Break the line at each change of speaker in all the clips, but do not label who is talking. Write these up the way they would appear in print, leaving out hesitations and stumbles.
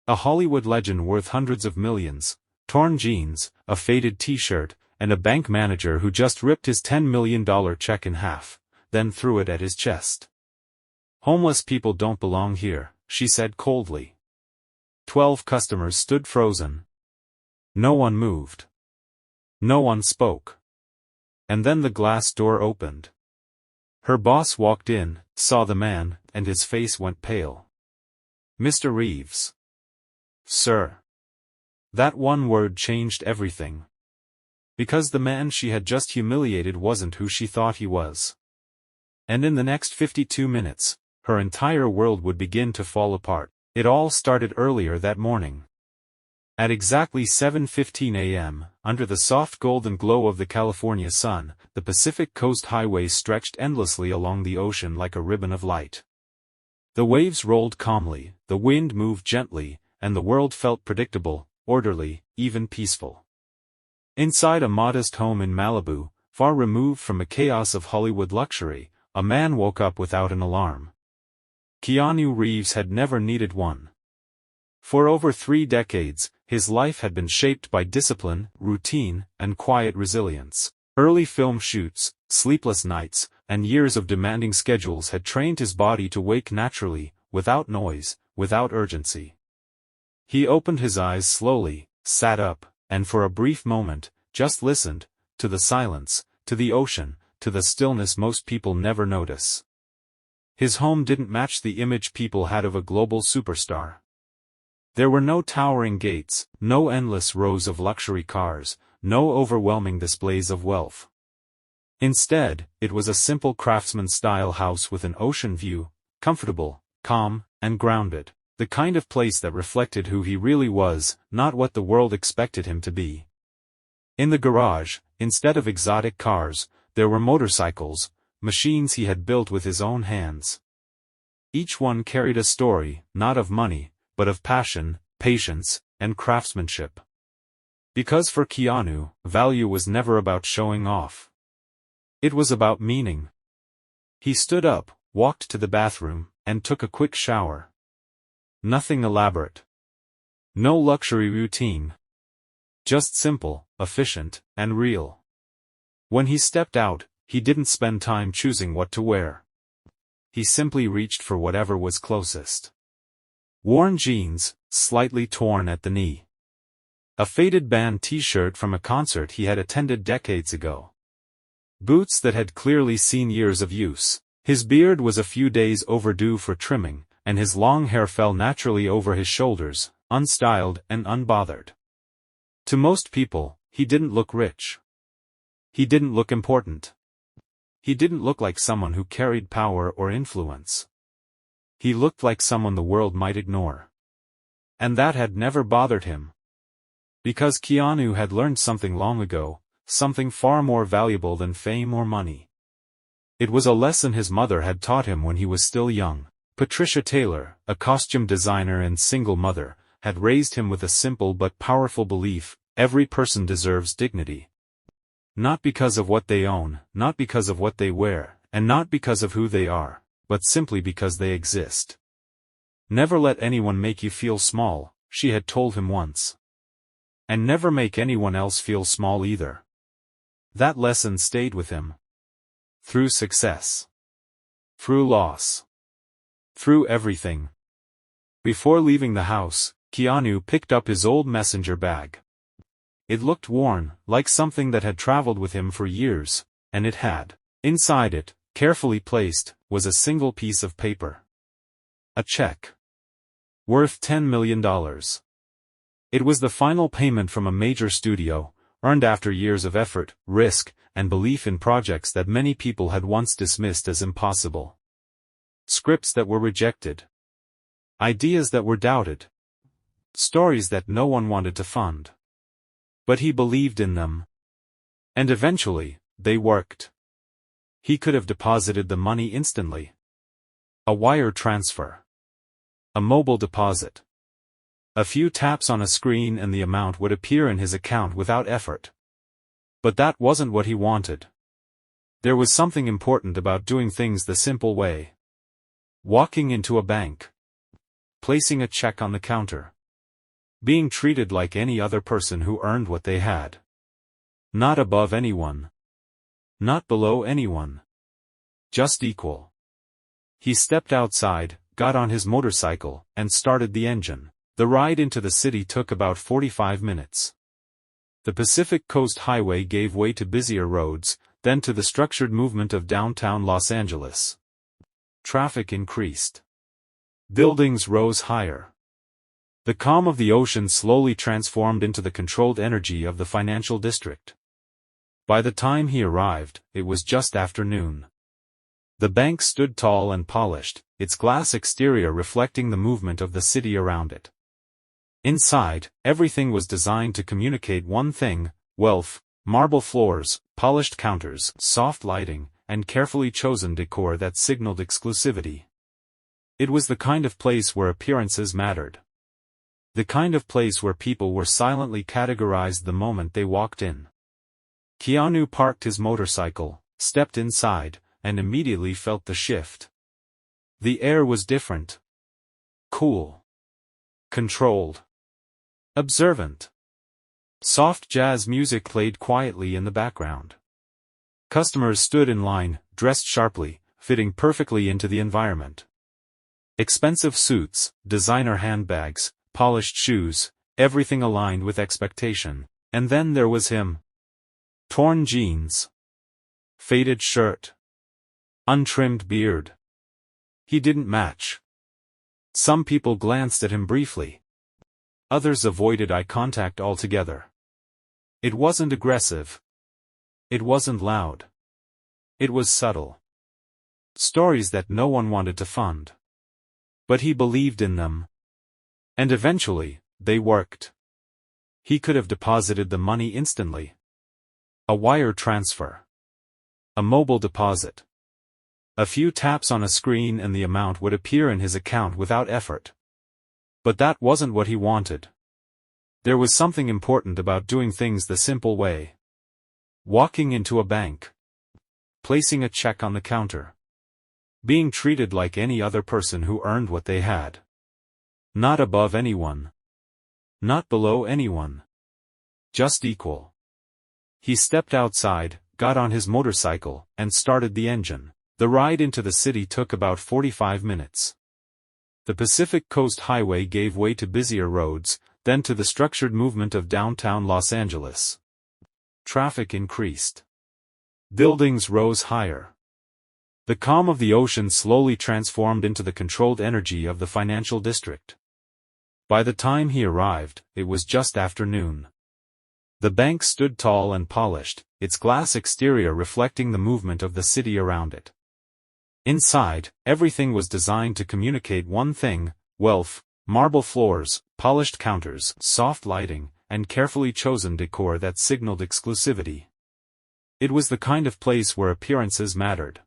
A Hollywood legend worth hundreds of millions, torn jeans, a faded t-shirt, and a bank manager who just ripped his $10 million check in half, then threw it at his chest. "Homeless people don't belong here," she said coldly. 12 customers stood frozen. No one moved. No one spoke. And then the glass door opened. Her boss walked in, saw the man, and his face went pale. "Mr. Reeves." "Sir." That one word changed everything. Because the man she had just humiliated wasn't who she thought he was. And in the next 52 minutes, her entire world would begin to fall apart. It all started earlier that morning. At exactly 7:15 a.m., under the soft golden glow of the California sun, the Pacific Coast Highway stretched endlessly along the ocean like a ribbon of light. The waves rolled calmly, the wind moved gently, and the world felt predictable, orderly, even peaceful. Inside a modest home in Malibu, far removed from the chaos of Hollywood luxury, a man woke up without an alarm. Keanu Reeves had never needed one. For over 3 decades, his life had been shaped by discipline, routine, and quiet resilience. Early film shoots, sleepless nights, and years of demanding schedules had trained his body to wake naturally, without noise, without urgency. He opened his eyes slowly, sat up, and for a brief moment, just listened, to the silence, to the ocean, to the stillness most people never notice. His home didn't match the image people had of a global superstar. There were no towering gates, no endless rows of luxury cars, no overwhelming displays of wealth. Instead, it was a simple craftsman-style house with an ocean view, comfortable, calm, and grounded. The kind of place that reflected who he really was, not what the world expected him to be. In the garage, instead of exotic cars, there were motorcycles, machines he had built with his own hands. Each one carried a story, not of money, but of passion, patience, and craftsmanship. Because for Keanu, value was never about showing off. It was about meaning. He stood up, walked to the bathroom, and took a quick shower. Nothing elaborate. No luxury routine. Just simple, efficient, and real. When he stepped out, he didn't spend time choosing what to wear. He simply reached for whatever was closest. Worn jeans, slightly torn at the knee. A faded band t-shirt from a concert he had attended decades ago. Boots that had clearly seen years of use. His beard was a few days overdue for trimming, and his long hair fell naturally over his shoulders, unstyled and unbothered. To most people, he didn't look rich. He didn't look important. He didn't look like someone who carried power or influence. He looked like someone the world might ignore. And that had never bothered him. Because Keanu had learned something long ago, something far more valuable than fame or money. It was a lesson his mother had taught him when he was still young. Patricia Taylor, a costume designer and single mother, had raised him with a simple but powerful belief: every person deserves dignity. Not because of what they own, not because of what they wear, and not because of who they are, but simply because they exist. Never let anyone make you feel small, she had told him once. And never make anyone else feel small either. That lesson stayed with him. Through success. Through loss. Through everything. Before leaving the house, Keanu picked up his old messenger bag. It looked worn, like something that had traveled with him for years, and it had. Inside it, carefully placed, was a single piece of paper. A check. Worth $10 million. It was the final payment from a major studio, earned after years of effort, risk, and belief in projects that many people had once dismissed as impossible. Scripts that were rejected. Ideas that were doubted. Stories that no one wanted to fund. But he believed in them. And eventually, they worked. He could have deposited the money instantly. A wire transfer. A mobile deposit. A few taps on a screen and the amount would appear in his account without effort. But that wasn't what he wanted. There was something important about doing things the simple way. Walking into a bank. Placing a check on the counter. being treated like any other person who earned what they had. Not above anyone. Not below anyone. Just equal. He stepped outside, got on his motorcycle, and started the engine. The ride into the city took about 45 minutes. The Pacific Coast Highway gave way to busier roads, then to the structured movement of downtown Los Angeles. Traffic increased. Buildings rose higher. The calm of the ocean slowly transformed into the controlled energy of the financial district. By the time he arrived, it was just afternoon. The bank stood tall and polished, its glass exterior reflecting the movement of the city around it. Inside, everything was designed to communicate one thing: wealth, marble floors, polished counters, soft lighting, and carefully chosen decor that signaled exclusivity. It was the kind of place where appearances mattered. The kind of place where people were silently categorized the moment they walked in. Keanu parked his motorcycle, stepped inside, and immediately felt the shift. The air was different. Cool. Controlled. Observant. Soft jazz music played quietly in the background. Customers stood in line, dressed sharply, fitting perfectly into the environment. Expensive suits, designer handbags, polished shoes, everything aligned with expectation. And then there was him. Torn jeans. Faded shirt. Untrimmed beard. He didn't match. Some people glanced at him briefly. Others avoided eye contact altogether. It wasn't aggressive. It wasn't loud. It was subtle. Stories that no one wanted to fund. But he believed in them. And eventually, they worked. He could have deposited the money instantly. A wire transfer. A mobile deposit. A few taps on a screen and the amount would appear in his account without effort. But that wasn't what he wanted. There was something important about doing things the simple way. Walking into a bank. Placing a check on the counter. Being treated like any other person who earned what they had. Not above anyone. Not below anyone. Just equal. He stepped outside, got on his motorcycle, and started the engine. The ride into the city took about 45 minutes. The Pacific Coast Highway gave way to busier roads, then to the structured movement of downtown Los Angeles. Traffic increased. Buildings rose higher. The calm of the ocean slowly transformed into the controlled energy of the financial district. By the time he arrived, it was just afternoon. The bank stood tall and polished, its glass exterior reflecting the movement of the city around it. Inside, everything was designed to communicate one thing: wealth, marble floors, polished counters, soft lighting, and carefully chosen decor that signaled exclusivity. It was the kind of place where appearances mattered.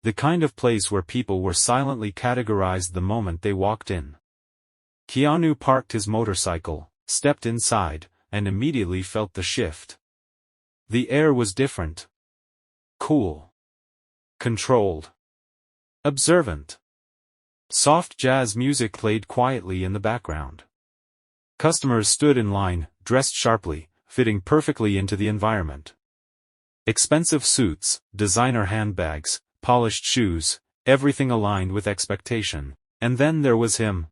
The kind of place where people were silently categorized the moment they walked in. Keanu parked his motorcycle, stepped inside, and immediately felt the shift. The air was different. Cool. Controlled. Observant. Soft jazz music played quietly in the background. Customers stood in line, dressed sharply, fitting perfectly into the environment. Expensive suits, designer handbags, polished shoes, everything aligned with expectation. And then there was him.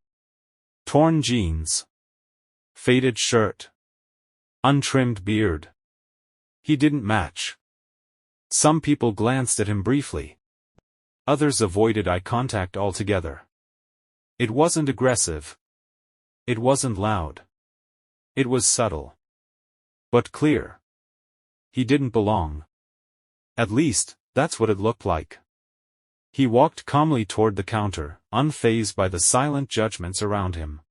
Torn jeans. Faded shirt. Untrimmed beard. He didn't match. Some people glanced at him briefly. Others avoided eye contact altogether. It wasn't aggressive. It wasn't loud. It was subtle. But clear. He didn't belong. At least, that's what it looked like. He walked calmly toward the counter, unfazed by the silent judgments around him.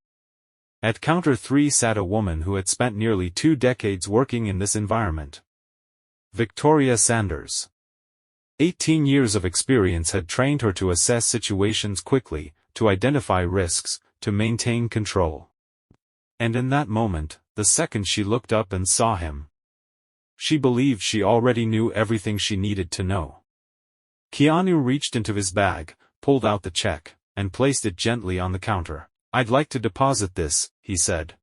At counter 3 sat a woman who had spent nearly 2 decades working in this environment. Victoria Sanders. 18 years of experience had trained her to assess situations quickly, to identify risks, to maintain control. And in that moment, the second she looked up and saw him, she believed she already knew everything she needed to know. Keanu reached into his bag, pulled out the check, and placed it gently on the counter. "I'd like to deposit this," he said.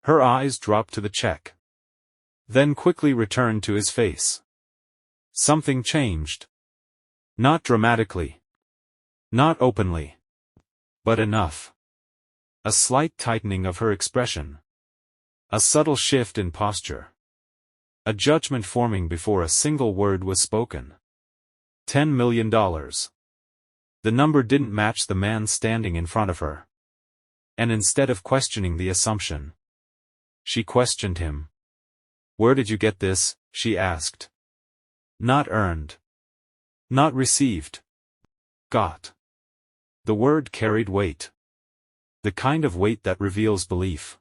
Her eyes dropped to the check, then quickly returned to his face. Something changed. Not dramatically. Not openly. But enough. A slight tightening of her expression. A subtle shift in posture. A judgment forming before a single word was spoken. $10 million. The number didn't match the man standing in front of her. And instead of questioning the assumption, she questioned him. "Where did you get this?" she asked. "Not earned. Not received. Got." The word carried weight. The kind of weight that reveals belief.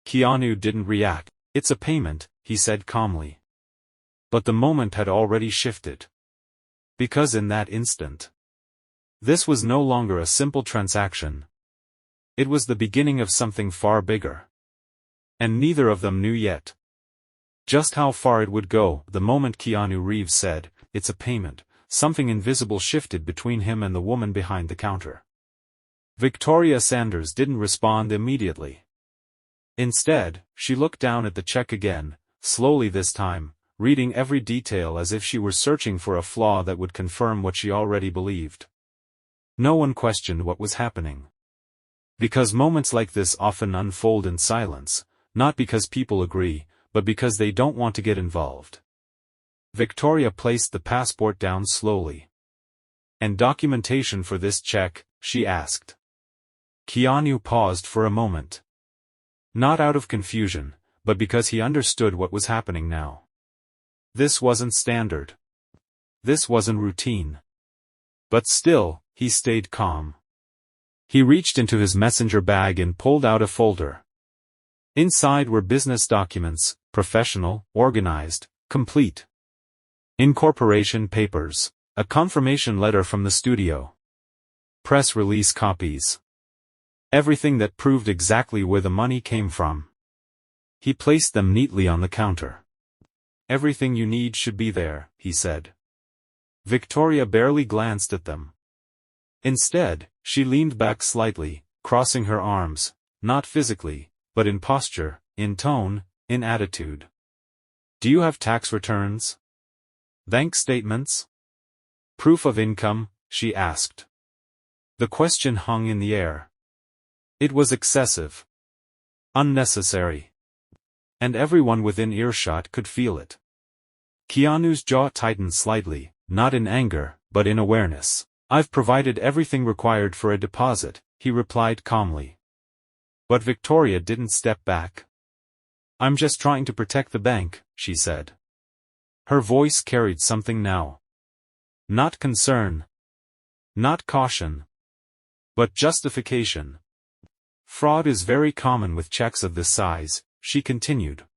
Keanu didn't react. "It's a payment," he said calmly. But the moment had already shifted. Because in that instant, this was no longer a simple transaction. It was the beginning of something far bigger. And neither of them knew yet just how far it would go. The moment Keanu Reeves said, "It's a payment," something invisible shifted between him and the woman behind the counter. Victoria Sanders didn't respond immediately. Instead, she looked down at the check again, slowly this time, reading every detail as if she were searching for a flaw that would confirm what she already believed. No one questioned what was happening. Because moments like this often unfold in silence, not because people agree, but because they don't want to get involved. Victoria placed the passport down slowly. "And documentation for this check?" she asked. Keanu paused for a moment. Not out of confusion, but because he understood what was happening now. This wasn't standard. This wasn't routine. But still, he stayed calm. He reached into his messenger bag and pulled out a folder. Inside were business documents, professional, organized, complete. Incorporation papers, a confirmation letter from the studio. Press release copies. Everything that proved exactly where the money came from. He placed them neatly on the counter. "Everything you need should be there," he said. Victoria barely glanced at them. Instead, she leaned back slightly, crossing her arms, not physically, but in posture, in tone, in attitude. "Do you have tax returns? Bank statements? Proof of income?" she asked. The question hung in the air. It was excessive. Unnecessary. And everyone within earshot could feel it. Keanu's jaw tightened slightly, not in anger, but in awareness. "I've provided everything required for a deposit," he replied calmly. But Victoria didn't step back. "I'm just trying to protect the bank," she said. Her voice carried something now. Not concern. Not caution. But justification. "Fraud is very common with checks of this size," she continued.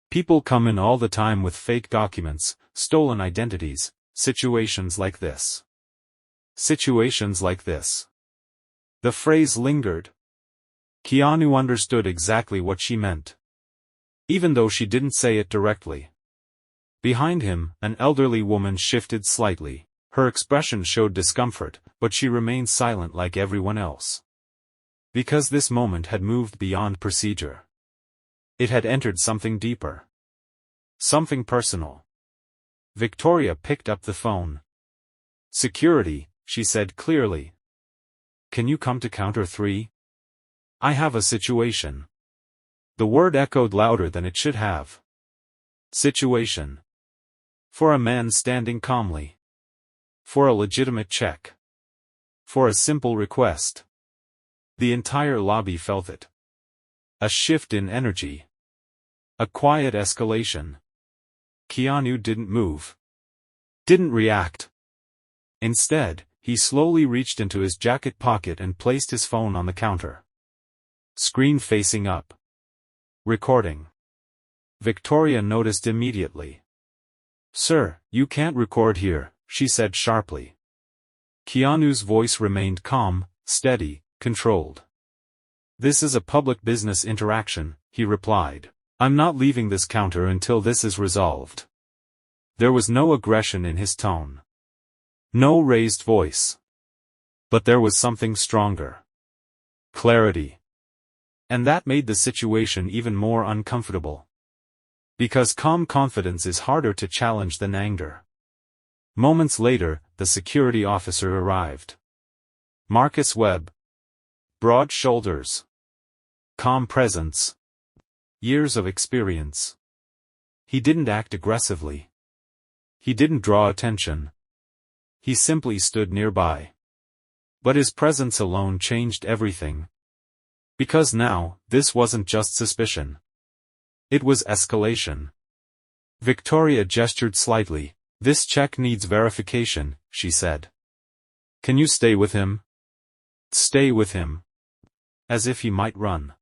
"People come in all the time with fake documents, stolen identities, situations like this. Situations like this." The phrase lingered. Keanu understood exactly what she meant. Even though she didn't say it directly. Behind him, an elderly woman shifted slightly. Her expression showed discomfort, but she remained silent like everyone else. Because this moment had moved beyond procedure. It had entered something deeper. Something personal. Victoria picked up the phone. "Security," she said clearly. "Can you come to counter 3? I have a situation." The word echoed louder than it should have. Situation. For a man standing calmly. For a legitimate check. For a simple request. The entire lobby felt it. A shift in energy. A quiet escalation. Keanu didn't move. Didn't react. Instead, he slowly reached into his jacket pocket and placed his phone on the counter. Screen facing up. Recording. Victoria noticed immediately. "Sir, you can't record here," she said sharply. Keanu's voice remained calm, steady, controlled. "This is a public business interaction," he replied. "I'm not leaving this counter until this is resolved." There was no aggression in his tone. No raised voice. But there was something stronger. Clarity. And that made the situation even more uncomfortable. Because calm confidence is harder to challenge than anger. Moments later, the security officer arrived. Marcus Webb. Broad shoulders. Calm presence. Years of experience. He didn't act aggressively. He didn't draw attention. He simply stood nearby. But his presence alone changed everything. Because now, this wasn't just suspicion. It was escalation. Victoria gestured slightly. "This check needs verification," she said. "Can you stay with him?" Stay with him. As if he might run.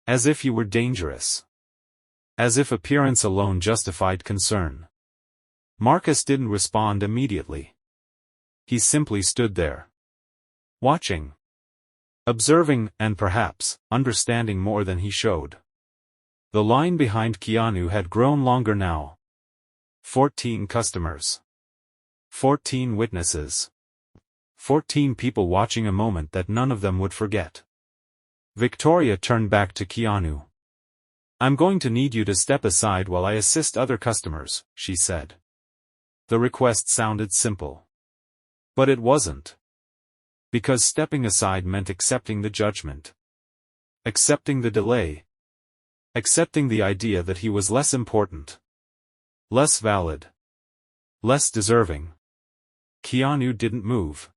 As if he were dangerous. As if appearance alone justified concern. Marcus didn't respond immediately. He simply stood there. Watching. Observing, and perhaps, understanding more than he showed. The line behind Keanu had grown longer now. 14 customers. 14 witnesses. 14 people watching a moment that none of them would forget. Victoria turned back to Keanu. "I'm going to need you to step aside while I assist other customers," she said. The request sounded simple. But it wasn't. Because stepping aside meant accepting the judgment. Accepting the delay. Accepting the idea that he was less important. Less valid. Less deserving. Keanu didn't move.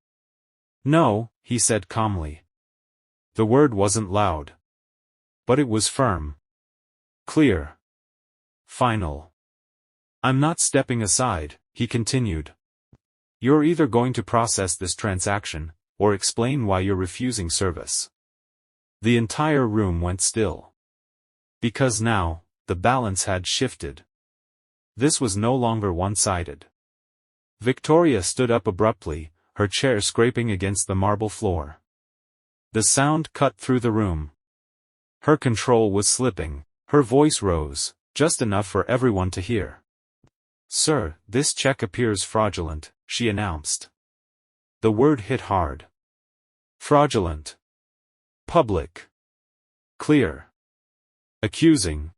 "No," he said calmly. The word wasn't loud. But it was firm. Clear. Final. "I'm not stepping aside," he continued. "You're either going to process this transaction, or explain why you're refusing service." The entire room went still. Because now, the balance had shifted. This was no longer one-sided. Victoria stood up abruptly, her chair scraping against the marble floor. The sound cut through the room. Her control was slipping, her voice rose, just enough for everyone to hear. "Sir, this check appears fraudulent," she announced. The word hit hard. Fraudulent. Public. Clear. Accusing.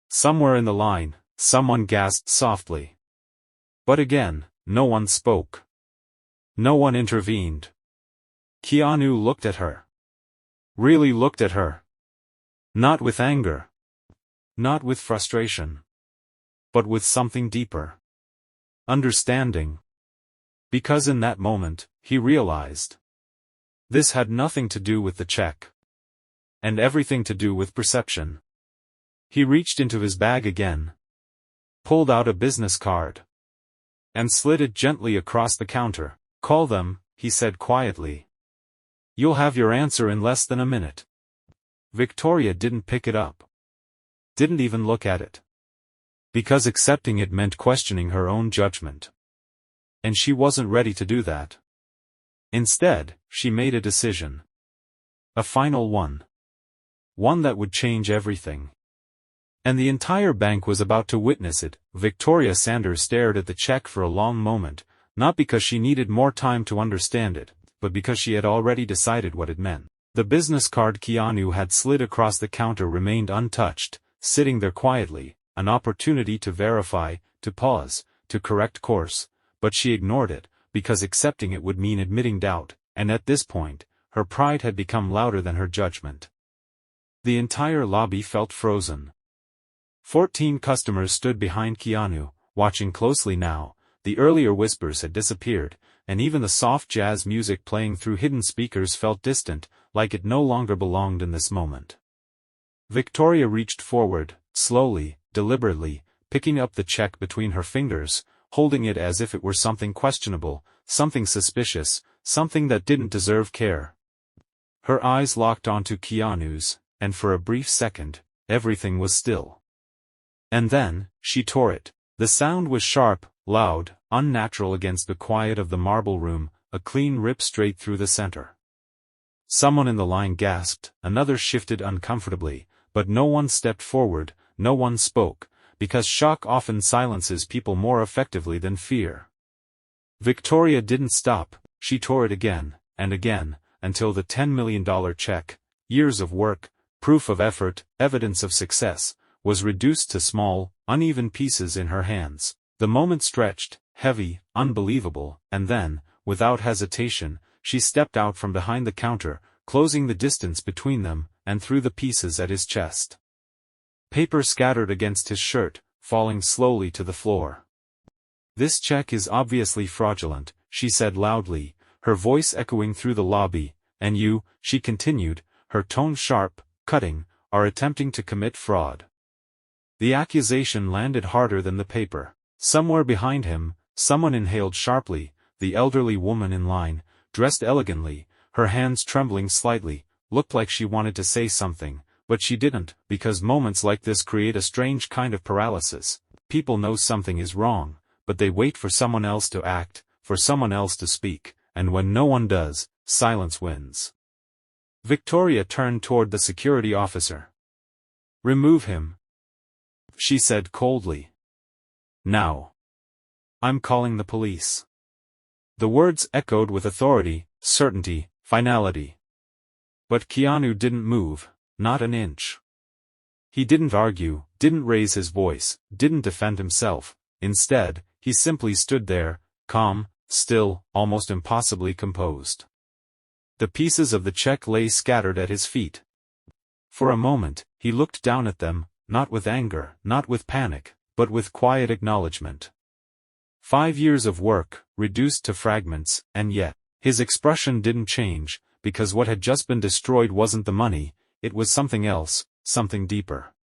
Somewhere in the line, someone gasped softly. But again, no one spoke. No one intervened. Keanu looked at her. Really looked at her. Not with anger. Not with frustration. But with something deeper. Understanding. Because in that moment, he realized. This had nothing to do with the check. And everything to do with perception. He reached into his bag again. Pulled out a business card. And slid it gently across the counter. "Call them," he said quietly. "You'll have your answer in less than a minute." Victoria didn't pick it up. Didn't even look at it. Because accepting it meant questioning her own judgment. And she wasn't ready to do that. Instead, she made a decision. A final one. One that would change everything. And the entire bank was about to witness it. Victoria Sanders stared at the check for a long moment, not because she needed more time to understand it, but because she had already decided what it meant. The business card Keanu had slid across the counter remained untouched, sitting there quietly, an opportunity to verify, to pause, to correct course, but she ignored it, because accepting it would mean admitting doubt, and at this point, her pride had become louder than her judgment. The entire lobby felt frozen. 14 customers stood behind Keanu, watching closely now. The earlier whispers had disappeared, and even the soft jazz music playing through hidden speakers felt distant, like it no longer belonged in this moment. Victoria reached forward, slowly, deliberately, picking up the check between her fingers, holding it as if it were something questionable, something suspicious, something that didn't deserve care. Her eyes locked onto Keanu's, and for a brief second, everything was still. And then, she tore it. The sound was sharp, loud, unnatural against the quiet of the marble room, a clean rip straight through the center. Someone in the line gasped, another shifted uncomfortably, but no one stepped forward, no one spoke, because shock often silences people more effectively than fear. Victoria didn't stop, she tore it again, and again, until the $10 million check, years of work, proof of effort, evidence of success, was reduced to small, uneven pieces in her hands. The moment stretched, heavy, unbelievable, and then, without hesitation, she stepped out from behind the counter, closing the distance between them, and threw the pieces at his chest. Paper scattered against his shirt, falling slowly to the floor. "This check is obviously fraudulent," she said loudly, her voice echoing through the lobby, "and you," she continued, her tone sharp, cutting, "are attempting to commit fraud." The accusation landed harder than the paper. Somewhere behind him, someone inhaled sharply, the elderly woman in line, dressed elegantly, her hands trembling slightly, looked like she wanted to say something, but she didn't, because moments like this create a strange kind of paralysis. People know something is wrong, but they wait for someone else to act, for someone else to speak, and when no one does, silence wins. Victoria turned toward the security officer. "Remove him," she said coldly. "Now. I'm calling the police." The words echoed with authority, certainty, finality. But Keanu didn't move, not an inch. He didn't argue, didn't raise his voice, didn't defend himself. Instead, he simply stood there, calm, still, almost impossibly composed. The pieces of the check lay scattered at his feet. For a moment, he looked down at them, not with anger, not with panic, but with quiet acknowledgement. 5 years of work, reduced to fragments, and yet, his expression didn't change, because what had just been destroyed wasn't the money, it was something else, something deeper.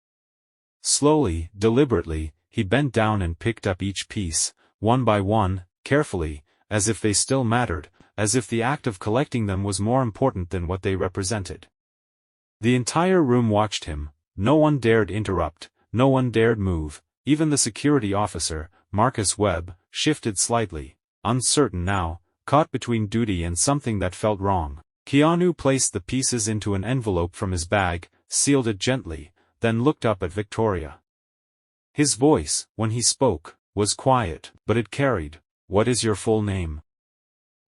Slowly, deliberately, he bent down and picked up each piece, one by one, carefully, as if they still mattered, as if the act of collecting them was more important than what they represented. The entire room watched him. No one dared interrupt, no one dared move. Even the security officer, Marcus Webb, shifted slightly, uncertain now, caught between duty and something that felt wrong. Keanu placed the pieces into an envelope from his bag, sealed it gently, then looked up at Victoria. His voice, when he spoke, was quiet, but it carried, "What is your full name?"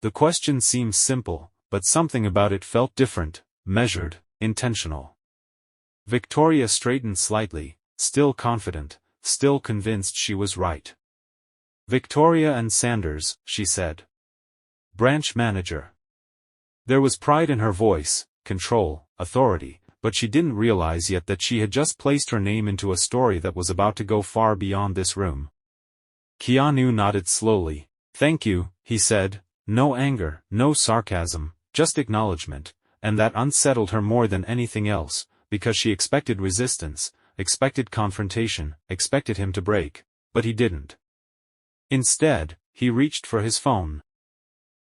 The question seemed simple, but something about it felt different, measured, intentional. Victoria straightened slightly, still confident, still convinced she was right. "Victoria and Sanders," she said. "Branch manager." There was pride in her voice, control, authority, but she didn't realize yet that she had just placed her name into a story that was about to go far beyond this room. Keanu nodded slowly. "Thank you," he said, no anger, no sarcasm, just acknowledgement, and that unsettled her more than anything else, because she expected resistance, expected confrontation, expected him to break, but he didn't. Instead, he reached for his phone.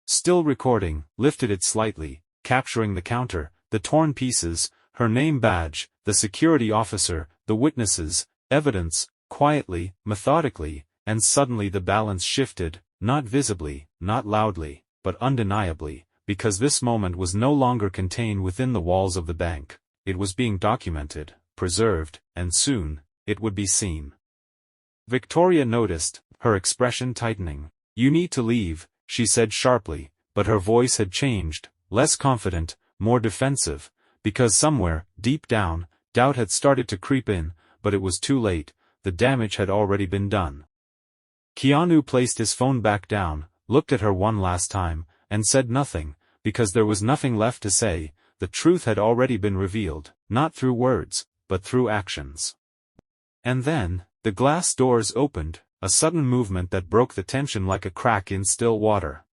Still recording, lifted it slightly, capturing the counter, the torn pieces, her name badge, the security officer, the witnesses, evidence, quietly, methodically, and suddenly the balance shifted, not visibly, not loudly, but undeniably, because this moment was no longer contained within the walls of the bank. It was being documented, preserved, and soon, it would be seen. Victoria noticed, her expression tightening. "You need to leave," she said sharply, but her voice had changed, less confident, more defensive, because somewhere, deep down, doubt had started to creep in, but it was too late, the damage had already been done. Keanu placed his phone back down, looked at her one last time, and said nothing, because there was nothing left to say. The truth had already been revealed, not through words, but through actions. And then, the glass doors opened, a sudden movement that broke the tension like a crack in still water.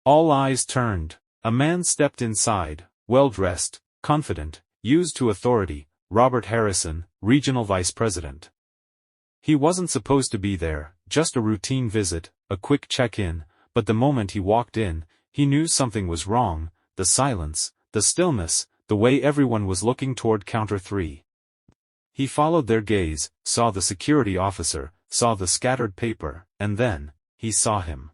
All eyes turned. A man stepped inside, well-dressed, confident, used to authority, Robert Harrison, Regional Vice President. He wasn't supposed to be there, just a routine visit, a quick check-in, but the moment he walked in, he knew something was wrong, the silence, the stillness, the way everyone was looking toward counter 3. He followed their gaze, saw the security officer, saw the scattered paper, and then, he saw him.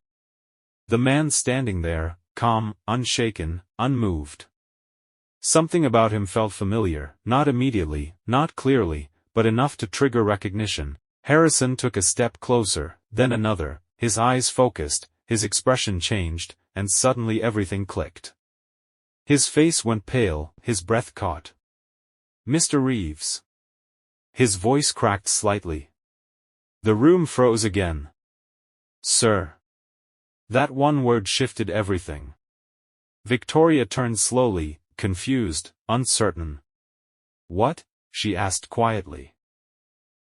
The man standing there, calm, unshaken, unmoved. Something about him felt familiar, not immediately, not clearly, but enough to trigger recognition. Harrison took a step closer, then another, his eyes focused, his expression changed, and suddenly everything clicked. His face went pale, his breath caught. Mr. Reeves. His voice cracked slightly. The room froze again. Sir. That one word shifted everything. Victoria turned slowly, confused, uncertain. What? She asked quietly.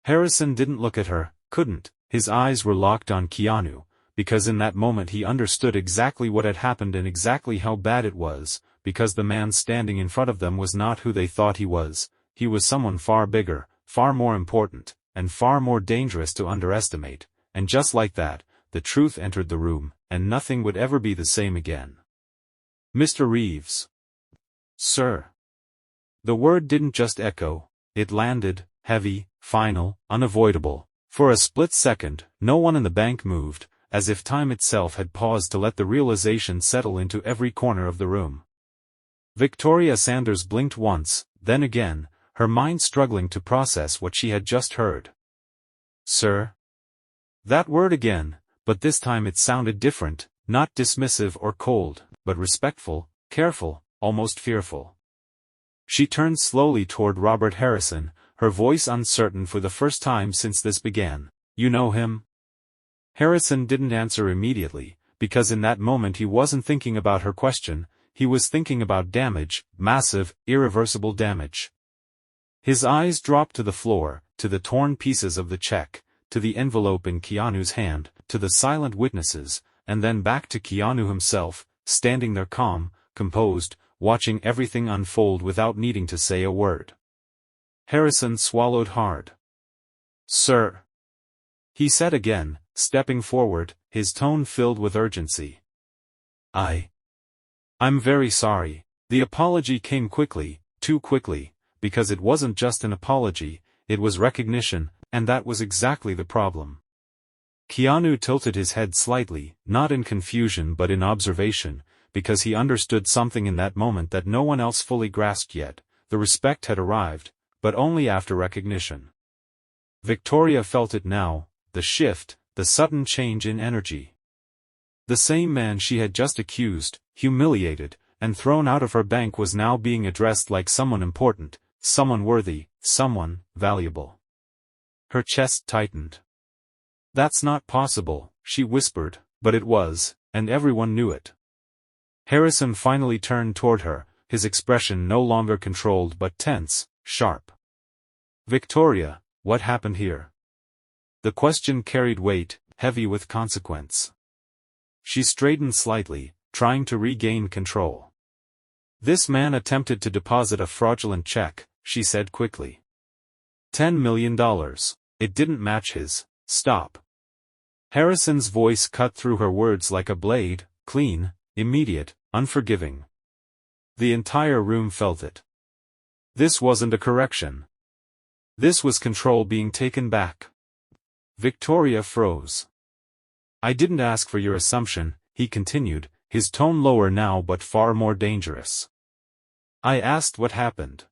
Harrison didn't look at her, couldn't. His eyes were locked on Keanu, because in that moment he understood exactly what had happened and exactly how bad it was, because the man standing in front of them was not who they thought he was someone far bigger, far more important, and far more dangerous to underestimate, and just like that, the truth entered the room, and nothing would ever be the same again. Mr. Reeves. Sir. The word didn't just echo, it landed, heavy, final, unavoidable. For a split second, no one in the bank moved, as if time itself had paused to let the realization settle into every corner of the room. Victoria Sanders blinked once, then again, her mind struggling to process what she had just heard. Sir? That word again, but this time it sounded different, not dismissive or cold, but respectful, careful, almost fearful. She turned slowly toward Robert Harrison, her voice uncertain for the first time since this began. You know him? Harrison didn't answer immediately, because in that moment he wasn't thinking about her question, he was thinking about damage, massive, irreversible damage. His eyes dropped to the floor, to the torn pieces of the check, to the envelope in Keanu's hand, to the silent witnesses, and then back to Keanu himself, standing there calm, composed, watching everything unfold without needing to say a word. Harrison swallowed hard. Sir. He said again, stepping forward, his tone filled with urgency. I'm very sorry. The apology came quickly, too quickly, because it wasn't just an apology, it was recognition, and that was exactly the problem. Keanu tilted his head slightly, not in confusion but in observation, because he understood something in that moment that no one else fully grasped yet. The respect had arrived, but only after recognition. Victoria felt it now, the shift, the sudden change in energy. The same man she had just accused, humiliated, and thrown out of her bank was now being addressed like someone important, someone worthy, someone valuable. Her chest tightened. That's not possible, she whispered, but it was, and everyone knew it. Harrison finally turned toward her, his expression no longer controlled but tense, sharp. Victoria, what happened here? The question carried weight, heavy with consequence. She straightened slightly, trying to regain control. This man attempted to deposit a fraudulent check, she said quickly. $10 million. It didn't match his. Stop. Harrison's voice cut through her words like a blade, clean, immediate, unforgiving. The entire room felt it. This wasn't a correction. This was control being taken back. Victoria froze. I didn't ask for your assumption, he continued, his tone lower now but far more dangerous. I asked what happened.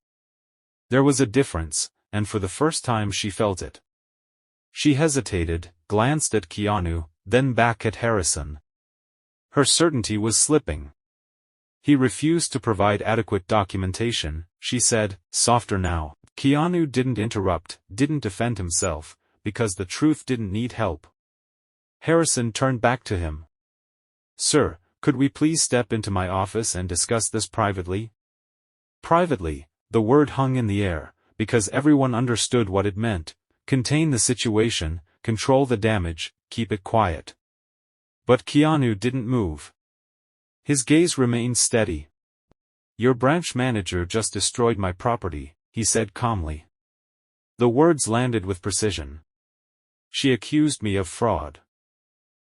There was a difference, and for the first time she felt it. She hesitated, glanced at Keanu, then back at Harrison. Her certainty was slipping. He refused to provide adequate documentation, she said, softer now. Keanu didn't interrupt, didn't defend himself, because the truth didn't need help. Harrison turned back to him. Sir, could we please step into my office and discuss this privately? Privately, the word hung in the air, because everyone understood what it meant. Contain the situation, control the damage, keep it quiet. But Keanu didn't move. His gaze remained steady. Your branch manager just destroyed my property, he said calmly. The words landed with precision. She accused me of fraud.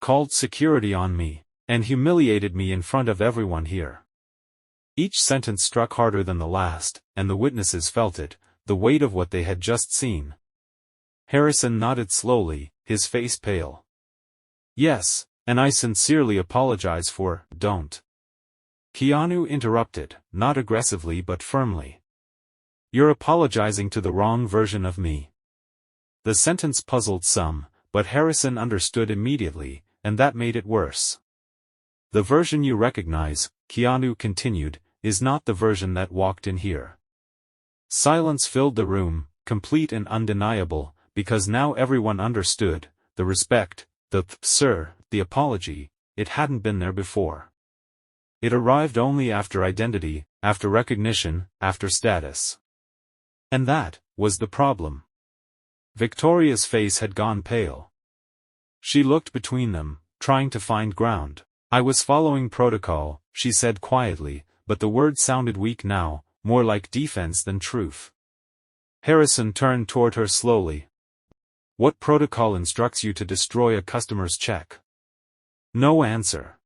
Called security on me, and humiliated me in front of everyone here. Each sentence struck harder than the last, and the witnesses felt it, the weight of what they had just seen. Harrison nodded slowly, his face pale. Yes, and I sincerely apologize for, don't. Keanu interrupted, not aggressively but firmly. You're apologizing to the wrong version of me. The sentence puzzled some, but Harrison understood immediately, and that made it worse. The version you recognize, Keanu continued, is not the version that walked in here. Silence filled the room, complete and undeniable, because now everyone understood, the respect, the sir, the apology, it hadn't been there before. It arrived only after identity, after recognition, after status. And that was the problem. Victoria's face had gone pale. She looked between them, trying to find ground. I was following protocol, she said quietly, but the words sounded weak now, more like defense than truth. Harrison turned toward her slowly. What protocol instructs you to destroy a customer's check? No answer.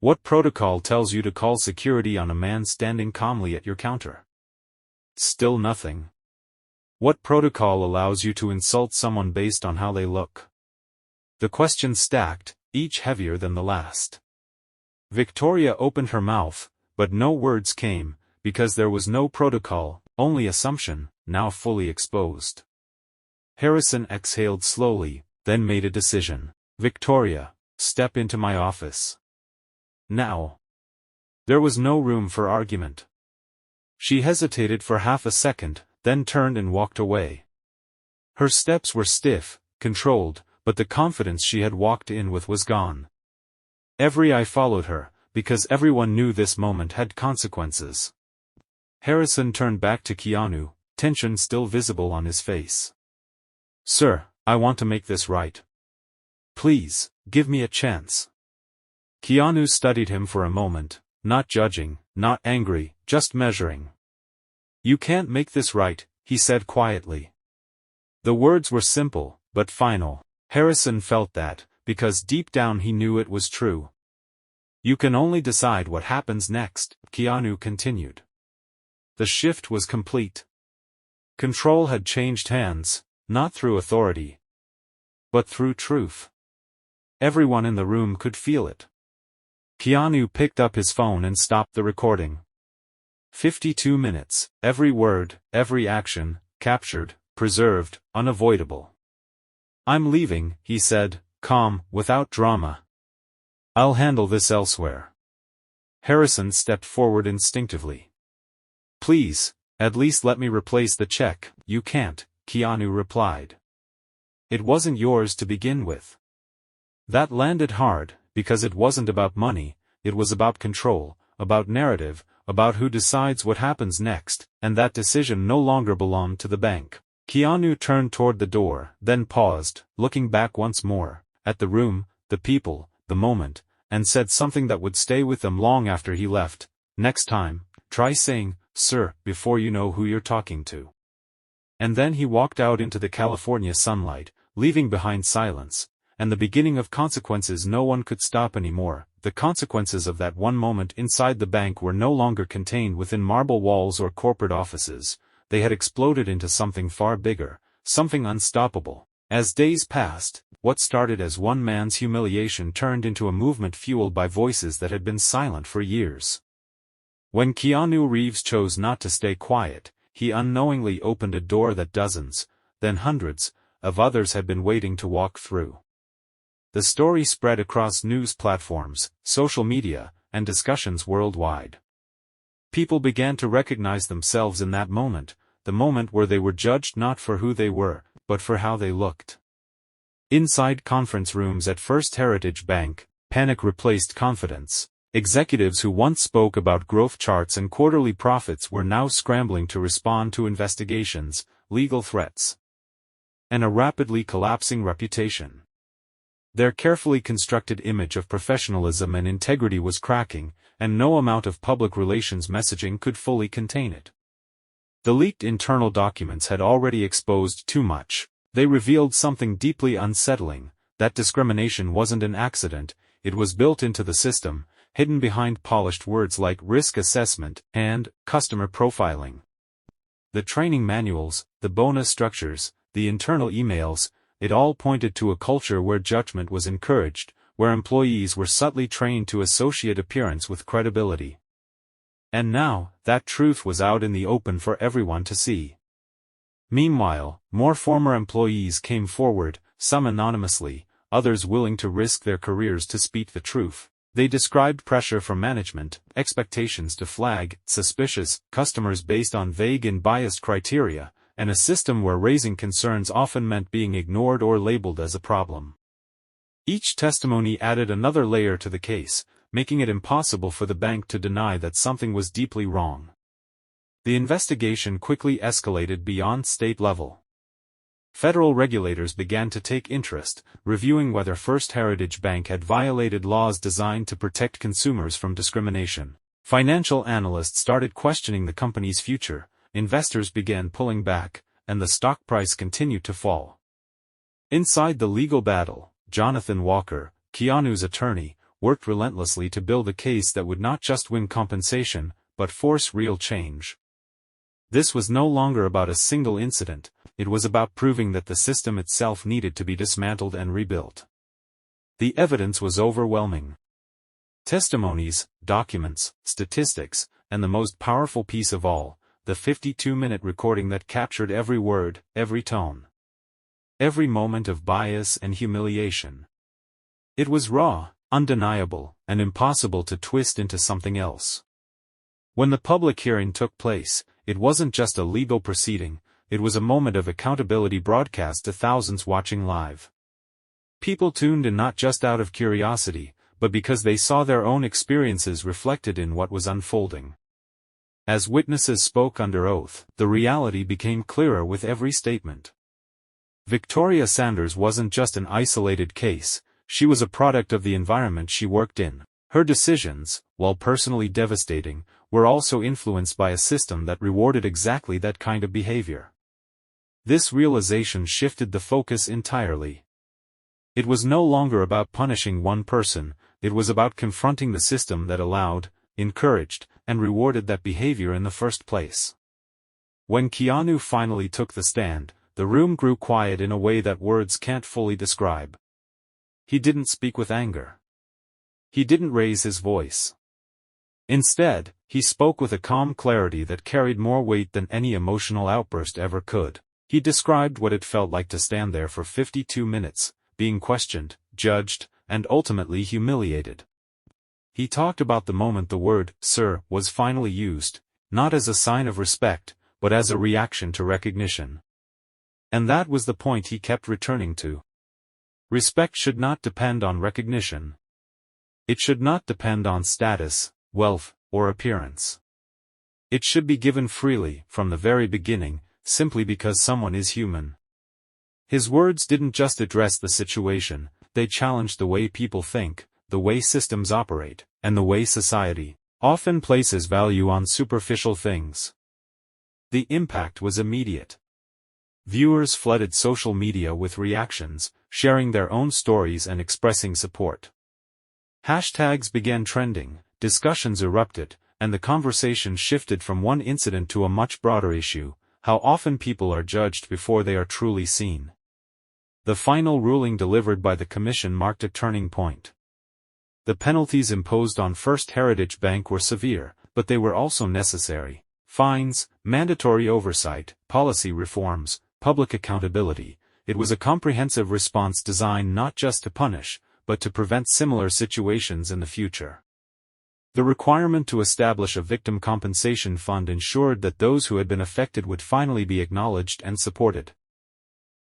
What protocol tells you to call security on a man standing calmly at your counter? Still nothing. What protocol allows you to insult someone based on how they look? The questions stacked, each heavier than the last. Victoria opened her mouth, but no words came, because there was no protocol, only assumption, now fully exposed. Harrison exhaled slowly, then made a decision. Victoria, step into my office. Now. There was no room for argument. She hesitated for half a second, then turned and walked away. Her steps were stiff, controlled, but the confidence she had walked in with was gone. Every eye followed her, because everyone knew this moment had consequences. Harrison turned back to Keanu, tension still visible on his face. Sir, I want to make this right. Please, give me a chance. Keanu studied him for a moment, not judging, not angry, just measuring. You can't make this right, he said quietly. The words were simple, but final. Harrison felt that, because deep down he knew it was true. You can only decide what happens next, Keanu continued. The shift was complete. Control had changed hands, not through authority, but through truth. Everyone in the room could feel it. Keanu picked up his phone and stopped the recording. 52 minutes, every word, every action, captured, preserved, unavoidable. I'm leaving, he said, calm, without drama. I'll handle this elsewhere. Harrison stepped forward instinctively. Please, at least let me replace the check. You can't, Keanu replied. It wasn't yours to begin with. That landed hard, because it wasn't about money, it was about control, about narrative, about who decides what happens next, and that decision no longer belonged to the bank. Keanu turned toward the door, then paused, looking back once more, at the room, the people, the moment, and said something that would stay with them long after he left. Next time, try saying, sir, before you know who you're talking to. And then he walked out into the California sunlight, leaving behind silence, and the beginning of consequences no one could stop anymore. The consequences of that one moment inside the bank were no longer contained within marble walls or corporate offices. They had exploded into something far bigger, something unstoppable. As days passed, what started as one man's humiliation turned into a movement fueled by voices that had been silent for years. When Keanu Reeves chose not to stay quiet, he unknowingly opened a door that dozens, then hundreds, of others had been waiting to walk through. The story spread across news platforms, social media, and discussions worldwide. People began to recognize themselves in that moment, the moment where they were judged not for who they were, but for how they looked. Inside conference rooms at First Heritage Bank, panic replaced confidence. Executives who once spoke about growth charts and quarterly profits were now scrambling to respond to investigations, legal threats, and a rapidly collapsing reputation. Their carefully constructed image of professionalism and integrity was cracking, and no amount of public relations messaging could fully contain it. The leaked internal documents had already exposed too much. They revealed something deeply unsettling, that discrimination wasn't an accident, it was built into the system, hidden behind polished words like risk assessment and customer profiling. The training manuals, the bonus structures, the internal emails, it all pointed to a culture where judgment was encouraged, where employees were subtly trained to associate appearance with credibility. And now, that truth was out in the open for everyone to see. Meanwhile, more former employees came forward, some anonymously, others willing to risk their careers to speak the truth. They described pressure from management, expectations to flag suspicious customers based on vague and biased criteria, and a system where raising concerns often meant being ignored or labeled as a problem. Each testimony added another layer to the case, making it impossible for the bank to deny that something was deeply wrong. The investigation quickly escalated beyond state level. Federal regulators began to take interest, reviewing whether First Heritage Bank had violated laws designed to protect consumers from discrimination. Financial analysts started questioning the company's future, investors began pulling back, and the stock price continued to fall. Inside the legal battle, Jonathan Walker, Keanu's attorney, worked relentlessly to build a case that would not just win compensation, but force real change. This was no longer about a single incident, it was about proving that the system itself needed to be dismantled and rebuilt. The evidence was overwhelming. Testimonies, documents, statistics, and the most powerful piece of all, the 52-minute recording that captured every word, every tone, every moment of bias and humiliation. It was raw, undeniable, and impossible to twist into something else. When the public hearing took place, it wasn't just a legal proceeding, it was a moment of accountability broadcast to thousands watching live. People tuned in not just out of curiosity, but because they saw their own experiences reflected in what was unfolding. As witnesses spoke under oath, the reality became clearer with every statement. Victoria Sanders wasn't just an isolated case, she was a product of the environment she worked in. Her decisions, while personally devastating, were also influenced by a system that rewarded exactly that kind of behavior. This realization shifted the focus entirely. It was no longer about punishing one person, it was about confronting the system that allowed, encouraged, and rewarded that behavior in the first place. When Keanu finally took the stand, the room grew quiet in a way that words can't fully describe. He didn't speak with anger. He didn't raise his voice. Instead, he spoke with a calm clarity that carried more weight than any emotional outburst ever could. He described what it felt like to stand there for 52 minutes, being questioned, judged, and ultimately humiliated. He talked about the moment the word, "sir," was finally used, not as a sign of respect, but as a reaction to recognition. And that was the point he kept returning to. Respect should not depend on recognition. It should not depend on status, wealth, or appearance. It should be given freely, from the very beginning, simply because someone is human. His words didn't just address the situation, they challenged the way people think, the way systems operate, and the way society often places value on superficial things. The impact was immediate. Viewers flooded social media with reactions, sharing their own stories and expressing support. Hashtags began trending, discussions erupted, and the conversation shifted from one incident to a much broader issue: how often people are judged before they are truly seen. The final ruling delivered by the commission marked a turning point. The penalties imposed on First Heritage Bank were severe, but they were also necessary. Fines, mandatory oversight, policy reforms, public accountability. It was a comprehensive response designed not just to punish, but to prevent similar situations in the future. The requirement to establish a victim compensation fund ensured that those who had been affected would finally be acknowledged and supported.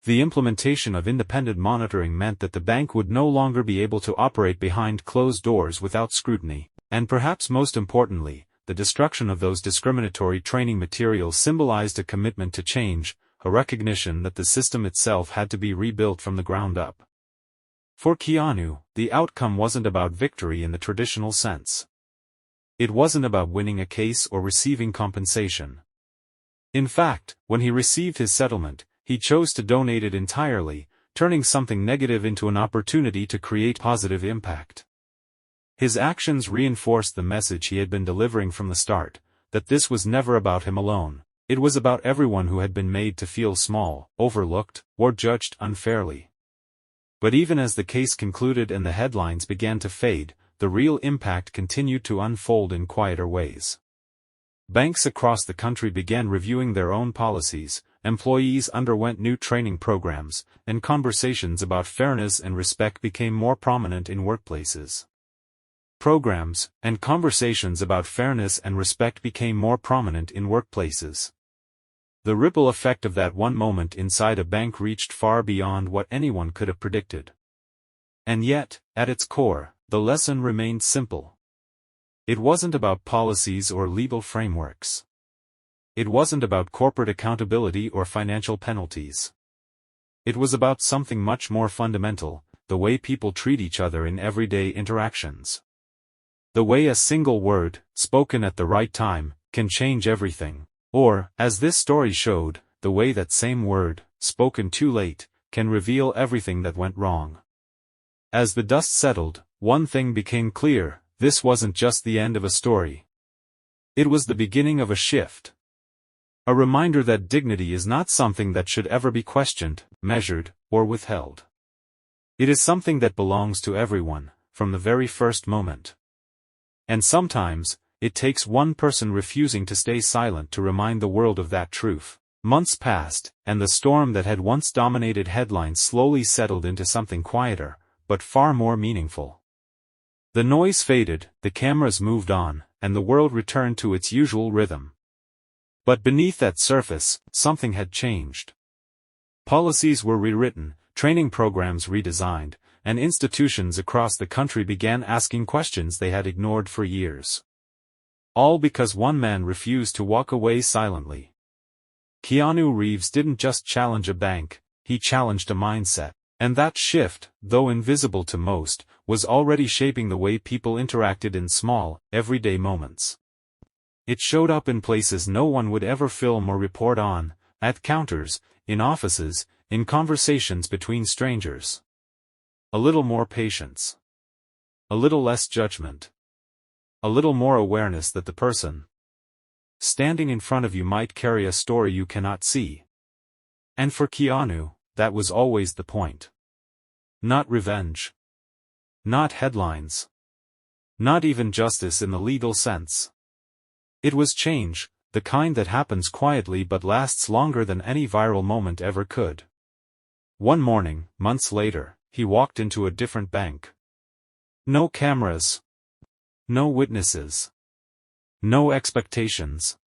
The implementation of independent monitoring meant that the bank would no longer be able to operate behind closed doors without scrutiny, and perhaps most importantly, the destruction of those discriminatory training materials symbolized a commitment to change, a recognition that the system itself had to be rebuilt from the ground up. For Keanu, the outcome wasn't about victory in the traditional sense. It wasn't about winning a case or receiving compensation. In fact, when he received his settlement, he chose to donate it entirely, turning something negative into an opportunity to create positive impact. His actions reinforced the message he had been delivering from the start, that this was never about him alone, it was about everyone who had been made to feel small, overlooked, or judged unfairly. But even as the case concluded and the headlines began to fade, the real impact continued to unfold in quieter ways. Banks across the country began reviewing their own policies, employees underwent new training programs, and conversations about fairness and respect became more prominent in workplaces. programs, and conversations about fairness and respect became more prominent in workplaces. The ripple effect of that one moment inside a bank reached far beyond what anyone could have predicted. And yet, at its core, the lesson remained simple. It wasn't about policies or legal frameworks. It wasn't about corporate accountability or financial penalties. It was about something much more fundamental, the way people treat each other in everyday interactions. The way a single word, spoken at the right time, can change everything. Or, as this story showed, the way that same word, spoken too late, can reveal everything that went wrong. As the dust settled, one thing became clear: this wasn't just the end of a story. It was the beginning of a shift. A reminder that dignity is not something that should ever be questioned, measured, or withheld. It is something that belongs to everyone, from the very first moment. And sometimes, it takes one person refusing to stay silent to remind the world of that truth. Months passed, and the storm that had once dominated headlines slowly settled into something quieter, but far more meaningful. The noise faded, the cameras moved on, and the world returned to its usual rhythm. But beneath that surface, something had changed. Policies were rewritten, training programs redesigned, and institutions across the country began asking questions they had ignored for years. All because one man refused to walk away silently. Keanu Reeves didn't just challenge a bank, he challenged a mindset. And that shift, though invisible to most, was already shaping the way people interacted in small, everyday moments. It showed up in places no one would ever film or report on, at counters, in offices, in conversations between strangers. A little more patience. A little less judgment. A little more awareness that the person standing in front of you might carry a story you cannot see. And for Keanu, that was always the point. Not revenge. Not headlines. Not even justice in the legal sense. It was change, the kind that happens quietly but lasts longer than any viral moment ever could. One morning, months later, he walked into a different bank. No cameras. No witnesses. No expectations.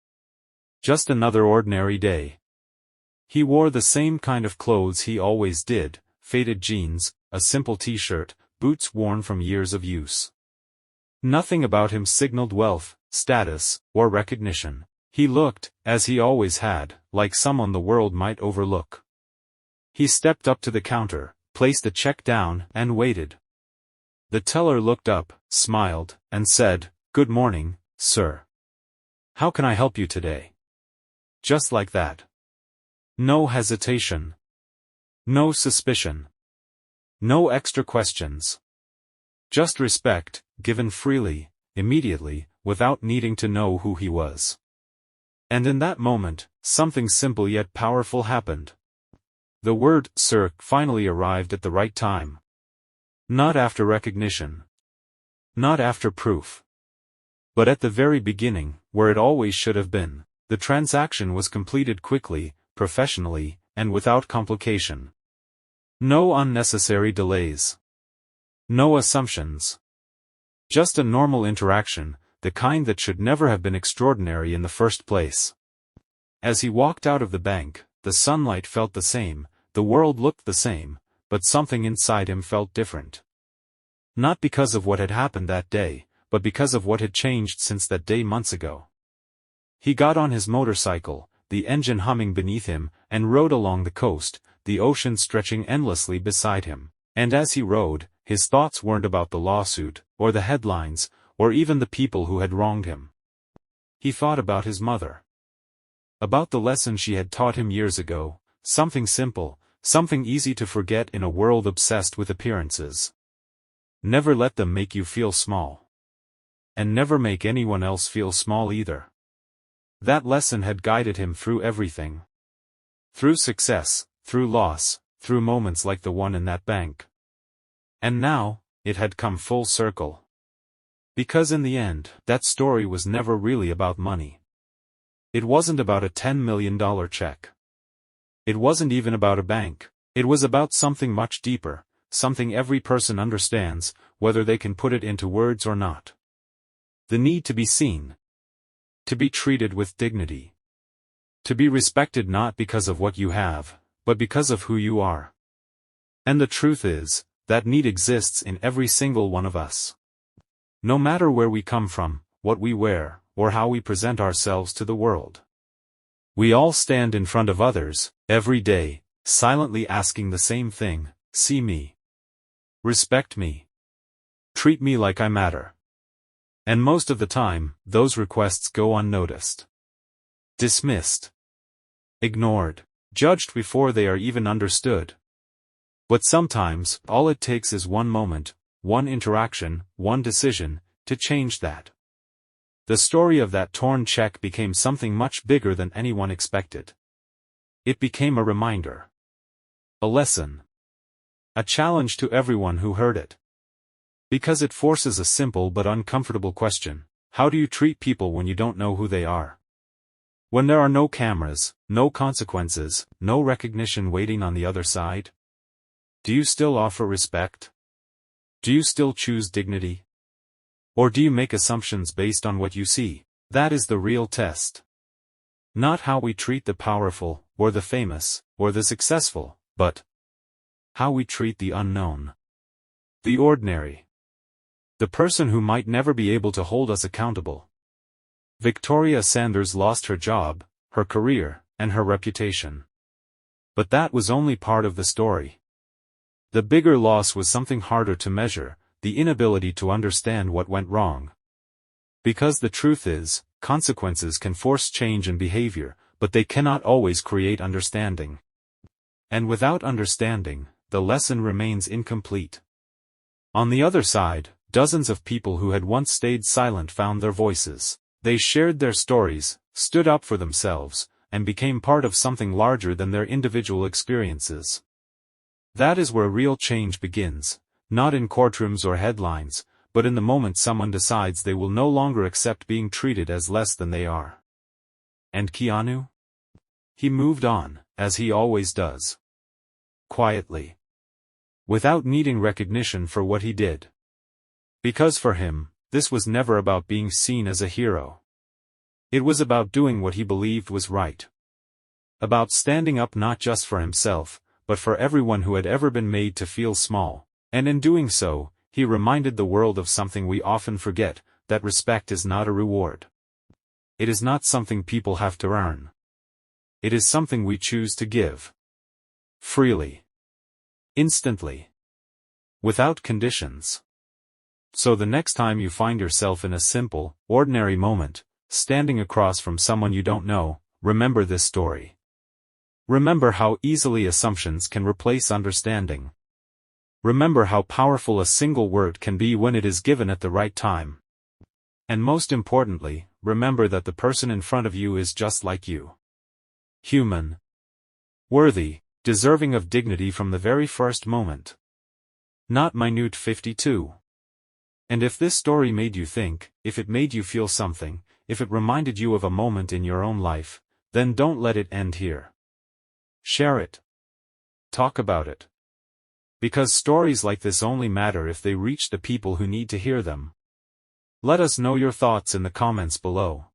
Just another ordinary day. He wore the same kind of clothes he always did, faded jeans, a simple t-shirt, boots worn from years of use. Nothing about him signaled wealth, status, or recognition. He looked, as he always had, like someone the world might overlook. He stepped up to the counter, placed the check down, and waited. The teller looked up, smiled, and said, "Good morning, sir. How can I help you today?" Just like that. No hesitation. No suspicion. No extra questions. Just respect, given freely, immediately, without needing to know who he was. And in that moment, something simple yet powerful happened. The word, sir, finally arrived at the right time. Not after recognition. Not after proof. But at the very beginning, where it always should have been. The transaction was completed quickly, professionally, and without complication. No unnecessary delays. No assumptions. Just a normal interaction, the kind that should never have been extraordinary in the first place. As he walked out of the bank, the sunlight felt the same, the world looked the same, but something inside him felt different. Not because of what had happened that day, but because of what had changed since that day months ago. He got on his motorcycle, the engine humming beneath him, and rode along the coast, the ocean stretching endlessly beside him. And as he rode, his thoughts weren't about the lawsuit, or the headlines, or even the people who had wronged him. He thought about his mother. About the lesson she had taught him years ago, something simple, something easy to forget in a world obsessed with appearances. Never let them make you feel small. And never make anyone else feel small either. That lesson had guided him through everything. Through success, through loss, through moments like the one in that bank. And now, it had come full circle. Because in the end, that story was never really about money. It wasn't about a $10 million check. It wasn't even about a bank. It was about something much deeper, something every person understands, whether they can put it into words or not. The need to be seen. To be treated with dignity. To be respected not because of what you have, but because of who you are. And the truth is, that need exists in every single one of us. No matter where we come from, what we wear, or how we present ourselves to the world. We all stand in front of others, every day, silently asking the same thing: see me. Respect me. Treat me like I matter. And most of the time, those requests go unnoticed. Dismissed. Ignored. Judged before they are even understood. But sometimes, all it takes is one moment, one interaction, one decision, to change that. The story of that torn check became something much bigger than anyone expected. It became a reminder. A lesson. A challenge to everyone who heard it. Because it forces a simple but uncomfortable question: how do you treat people when you don't know who they are? When there are no cameras, no consequences, no recognition waiting on the other side? Do you still offer respect? Do you still choose dignity? Or do you make assumptions based on what you see? That is the real test. Not how we treat the powerful, or the famous, or the successful, but how we treat the unknown. The ordinary. The person who might never be able to hold us accountable. Victoria Sanders lost her job, her career, and her reputation. But that was only part of the story. The bigger loss was something harder to measure: the inability to understand what went wrong. Because the truth is, consequences can force change in behavior, but they cannot always create understanding. And without understanding, the lesson remains incomplete. On the other side, dozens of people who had once stayed silent found their voices. They shared their stories, stood up for themselves, and became part of something larger than their individual experiences. That is where real change begins, not in courtrooms or headlines, but in the moment someone decides they will no longer accept being treated as less than they are. And Keanu? He moved on, as he always does. Quietly. Without needing recognition for what he did. Because for him, this was never about being seen as a hero. It was about doing what he believed was right. About standing up not just for himself, but for everyone who had ever been made to feel small. And in doing so, he reminded the world of something we often forget: that respect is not a reward. It is not something people have to earn. It is something we choose to give. Freely. Instantly. Without conditions. So the next time you find yourself in a simple, ordinary moment, standing across from someone you don't know, remember this story. Remember how easily assumptions can replace understanding. Remember how powerful a single word can be when it is given at the right time. And most importantly, remember that the person in front of you is just like you. Human. Worthy, deserving of dignity from the very first moment. Not minute 52. And if this story made you think, if it made you feel something, if it reminded you of a moment in your own life, then don't let it end here. Share it. Talk about it. Because stories like this only matter if they reach the people who need to hear them. Let us know your thoughts in the comments below.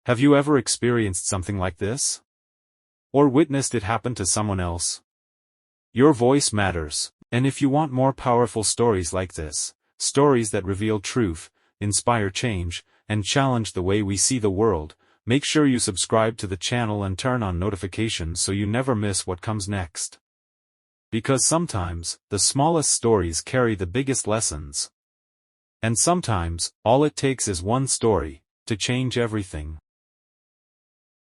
Have you ever experienced something like this? Or witnessed it happen to someone else? Your voice matters, and if you want more powerful stories like this, stories that reveal truth, inspire change, and challenge the way we see the world, make sure you subscribe to the channel and turn on notifications so you never miss what comes next. Because sometimes, the smallest stories carry the biggest lessons. And sometimes, all it takes is one story to change everything.